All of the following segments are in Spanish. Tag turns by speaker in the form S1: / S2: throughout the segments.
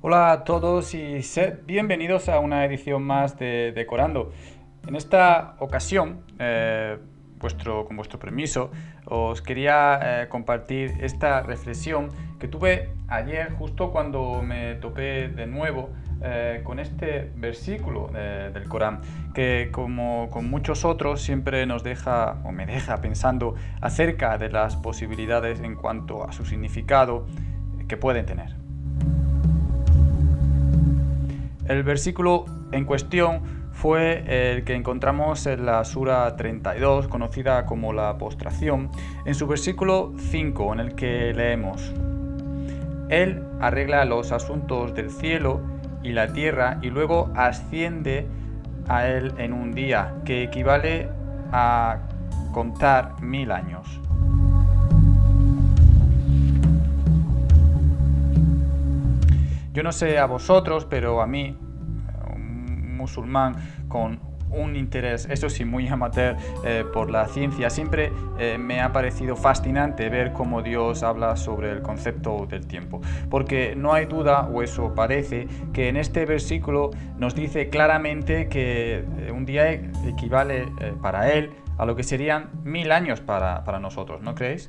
S1: Hola a todos y sed bienvenidos a una edición más de Decorando. En esta ocasión, con vuestro permiso, os quería compartir esta reflexión que tuve ayer justo cuando me topé de nuevo con este versículo del Corán, que como con muchos otros siempre nos deja o me deja pensando acerca de las posibilidades en cuanto a su significado que pueden tener. El versículo en cuestión fue el que encontramos en la Sura 32, conocida como la postración, en su versículo 5, en el que leemos: Él arregla los asuntos del cielo y la tierra y luego asciende a Él en un día, que equivale a contar 1000 años. Yo no sé a vosotros, pero a mí, un musulmán con un interés, eso sí, muy amateur por la ciencia, siempre me ha parecido fascinante ver cómo Dios habla sobre el concepto del tiempo. Porque no hay duda, o eso parece, que en este versículo nos dice claramente que un día equivale para Él a lo que serían 1000 años para nosotros, ¿no creéis?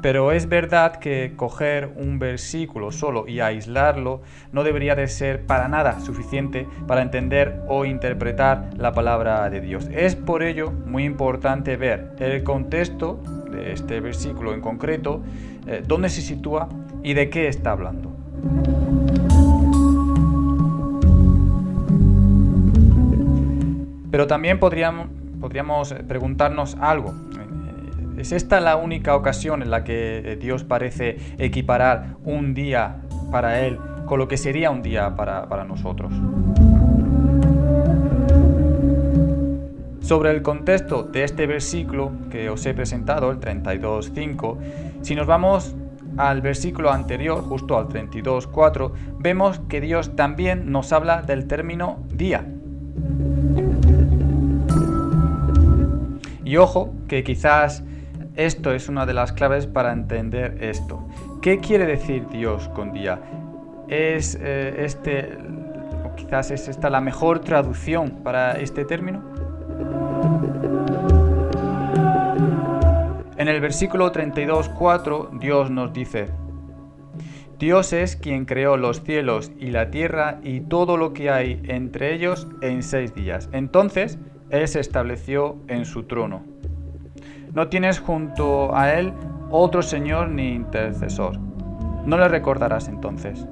S1: Pero es verdad que coger un versículo solo y aislarlo no debería de ser para nada suficiente para entender o interpretar la palabra de Dios. Es por ello muy importante ver el contexto de este versículo en concreto, dónde se sitúa y de qué está hablando. Pero también podríamos preguntarnos algo. ¿Es esta la única ocasión en la que Dios parece equiparar un día para Él con lo que sería un día para nosotros? Sobre el contexto de este versículo que os he presentado, el 32.5, si nos vamos al versículo anterior, justo al 32.4, vemos que Dios también nos habla del término día. Y ojo, que quizás esto es una de las claves para entender esto. ¿Qué quiere decir Dios con día? Quizás es esta la mejor traducción para este término? En el versículo 32.4 Dios nos dice: Dios es quien creó los cielos y la tierra y todo lo que hay entre ellos en 6 días. Entonces Él se estableció en su trono. No tienes junto a Él otro Señor ni intercesor. No le recordarás entonces.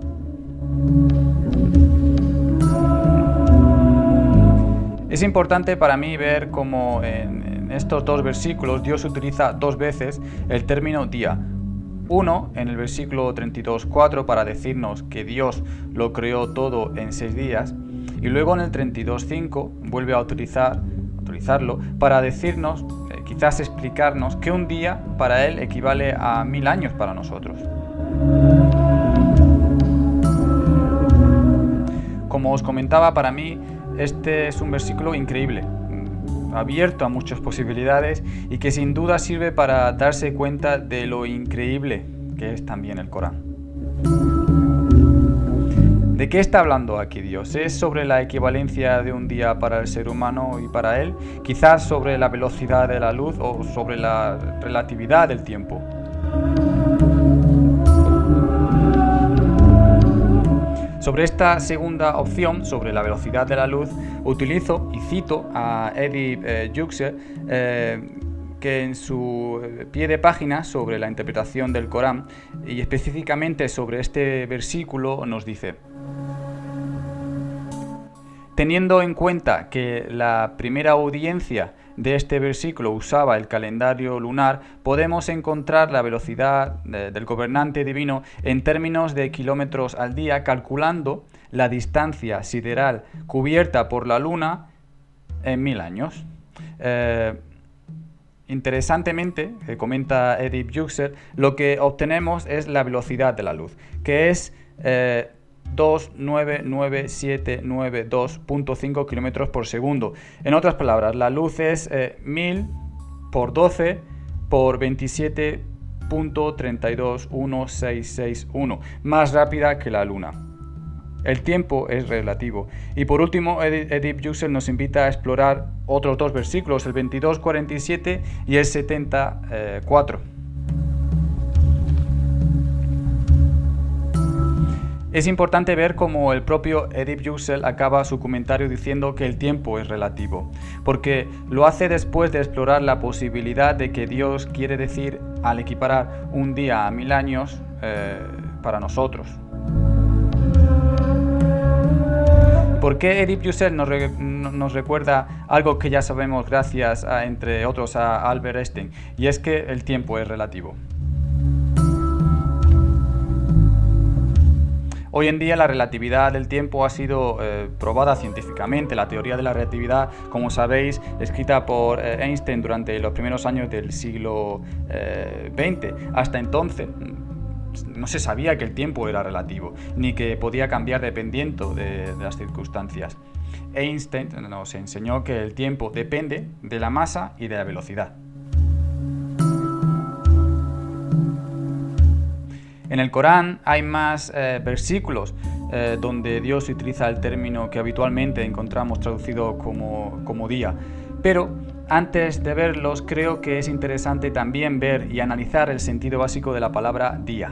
S1: Es importante para mí ver cómo en estos dos versículos Dios utiliza 2 veces el término día. Uno en el versículo 32.4 para decirnos que Dios lo creó todo en 6 días, y luego en el 32.5 vuelve a utilizarlo para decirnos, quizás explicarnos, que un día para Él equivale a 1000 años para nosotros. Como os comentaba, para mí este es un versículo increíble, abierto a muchas posibilidades y que sin duda sirve para darse cuenta de lo increíble que es también el Corán. ¿De qué está hablando aquí Dios? ¿Es sobre la equivalencia de un día para el ser humano y para Él? ¿Quizás sobre la velocidad de la luz o sobre la relatividad del tiempo? Sobre esta segunda opción, sobre la velocidad de la luz, utilizo y cito a Edip Yüksel, que en su pie de página sobre la interpretación del Corán y específicamente sobre este versículo nos dice: teniendo en cuenta que la primera audiencia de este versículo usaba el calendario lunar, podemos encontrar la velocidad del gobernante divino en términos de kilómetros al día, calculando la distancia sideral cubierta por la luna en 1000 años. Interesantemente, comenta Edip Yüksel, lo que obtenemos es la velocidad de la luz, que es 29972.5 km por segundo. En otras palabras, la luz es 1000 por 12 por 27 .3216661, más rápida que la luna. El tiempo es relativo. Y por último, Edith Yüksel nos invita a explorar otros dos versículos, el 22:47 y el 70:4. Es importante ver cómo el propio Edith Yüksel acaba su comentario diciendo que el tiempo es relativo, porque lo hace después de explorar la posibilidad de que Dios quiere decir al equiparar un día a 1000 años para nosotros. ¿Por qué Edith Yüksel nos recuerda algo que ya sabemos gracias entre otros a Albert Einstein? Y es que el tiempo es relativo. Hoy en día la relatividad del tiempo ha sido probada científicamente. La teoría de la relatividad, como sabéis, escrita por Einstein durante los primeros años del siglo XX. Hasta entonces no se sabía que el tiempo era relativo, ni que podía cambiar dependiendo de las circunstancias. Einstein nos enseñó que el tiempo depende de la masa y de la velocidad. En el Corán hay más versículos donde Dios utiliza el término que habitualmente encontramos traducido como día. Pero antes de verlos, creo que es interesante también ver y analizar el sentido básico de la palabra día.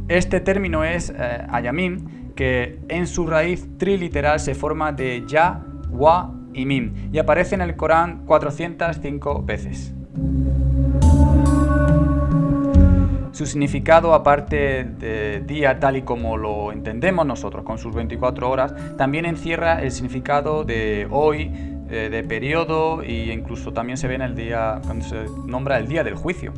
S1: Este término es ayamim, que en su raíz triliteral se forma de ya, wa y mim, y aparece en el Corán 405 veces. Su significado, aparte de día tal y como lo entendemos nosotros, con sus 24 horas, también encierra el significado de hoy, de periodo, e incluso también se ve en el día, cuando se nombra el día del juicio.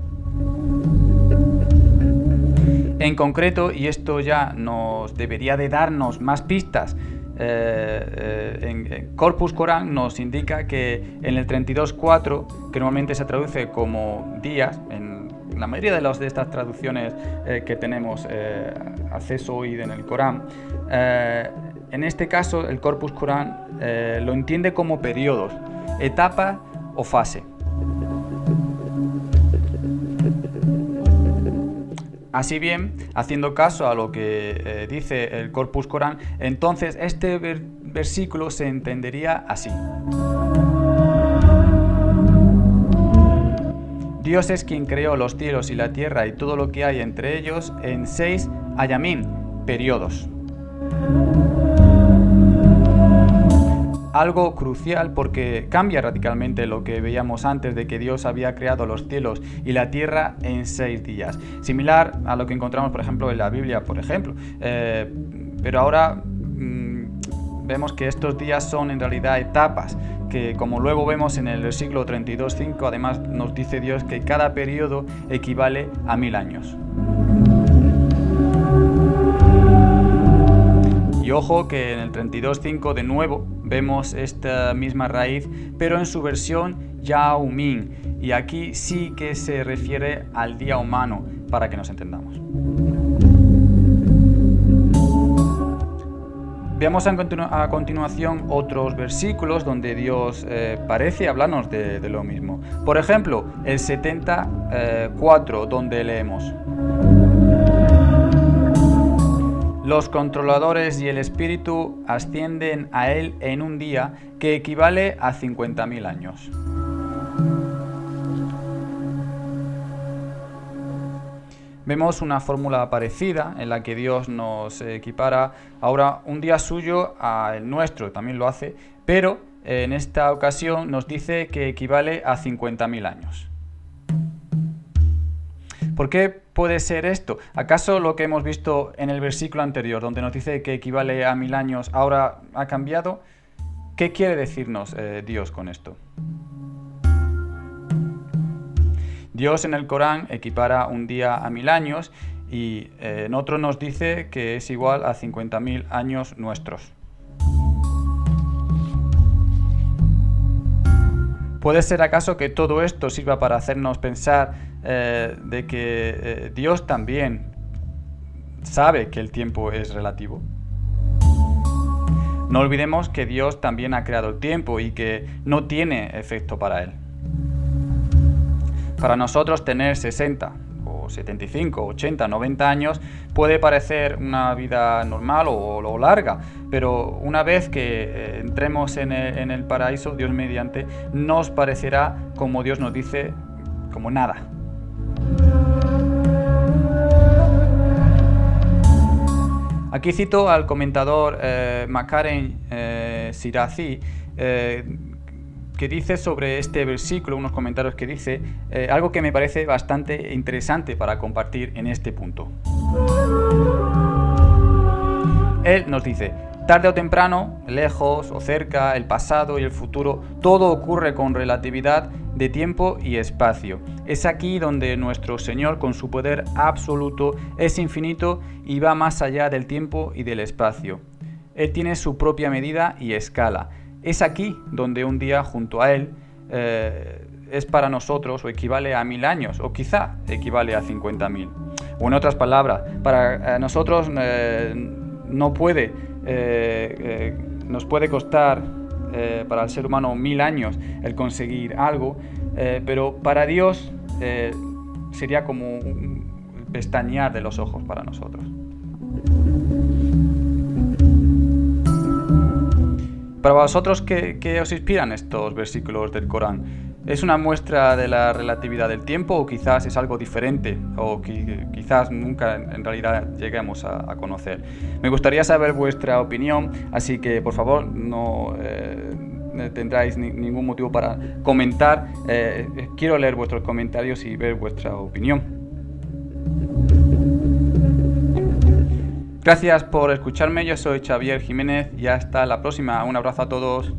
S1: En concreto, y esto ya nos debería de darnos más pistas, en Corpus Corán nos indica que en el 32.4, que normalmente se traduce como días, en la mayoría de estas traducciones que tenemos acceso hoy en el Corán, en este caso el Corpus Corán lo entiende como periodos, etapa o fase. Así bien, haciendo caso a lo que dice el Corpus Corán, entonces este versículo se entendería así. Dios es quien creó los cielos y la tierra y todo lo que hay entre ellos en 6 ayamim, periodos. Algo crucial porque cambia radicalmente lo que veíamos antes de que Dios había creado los cielos y la tierra en 6 días. Similar a lo que encontramos, por ejemplo, en la Biblia, por ejemplo. Pero ahora vemos que estos días son en realidad etapas, que como luego vemos en el versículo 32.5, además nos dice Dios que cada periodo equivale a 1000 años. Y ojo que en el 32.5 de nuevo vemos esta misma raíz, pero en su versión Yaumín, y aquí sí que se refiere al día humano, para que nos entendamos. Veamos a continuación otros versículos donde Dios parece hablarnos de lo mismo. Por ejemplo, el 70.4, donde leemos: los controladores y el espíritu ascienden a él en un día que equivale a 50.000 años. Vemos una fórmula parecida en la que Dios nos equipara ahora un día suyo al nuestro, también lo hace, pero en esta ocasión nos dice que equivale a 50.000 años. ¿Por qué puede ser esto? ¿Acaso lo que hemos visto en el versículo anterior, donde nos dice que equivale a 1000 años, ahora ha cambiado? ¿Qué quiere decirnos Dios con esto? Dios en el Corán equipara un día a 1000 años y en otro nos dice que es igual a 50.000 años nuestros. ¿Puede ser acaso que todo esto sirva para hacernos pensar de que Dios también sabe que el tiempo es relativo? No olvidemos que Dios también ha creado el tiempo y que no tiene efecto para él. Para nosotros tener 60 o 75, 80, 90 años puede parecer una vida normal o larga, pero una vez que entremos en el paraíso, Dios mediante, nos parecerá, como Dios nos dice, como nada. Aquí cito al comentador Makaren Shirazi, que dice sobre este versículo, unos comentarios que dice, algo que me parece bastante interesante para compartir en este punto. Él nos dice: tarde o temprano, lejos o cerca, el pasado y el futuro, todo ocurre con relatividad de tiempo y espacio. Es aquí donde nuestro Señor, con su poder absoluto, es infinito y va más allá del tiempo y del espacio. Él tiene su propia medida y escala. Es aquí donde un día junto a Él es para nosotros o equivale a 1000 años, o quizá equivale a 50.000. O en otras palabras, para nosotros nos puede costar para el ser humano 1000 años el conseguir algo, pero para Dios sería como un pestañear de los ojos para nosotros. Para vosotros, ¿qué os inspiran estos versículos del Corán? ¿Es una muestra de la relatividad del tiempo o quizás es algo diferente o quizás nunca en realidad lleguemos a conocer? Me gustaría saber vuestra opinión, así que por favor no tendráis ningún motivo para comentar. Quiero leer vuestros comentarios y ver vuestra opinión. Gracias por escucharme, yo soy Xavier Jiménez y hasta la próxima. Un abrazo a todos.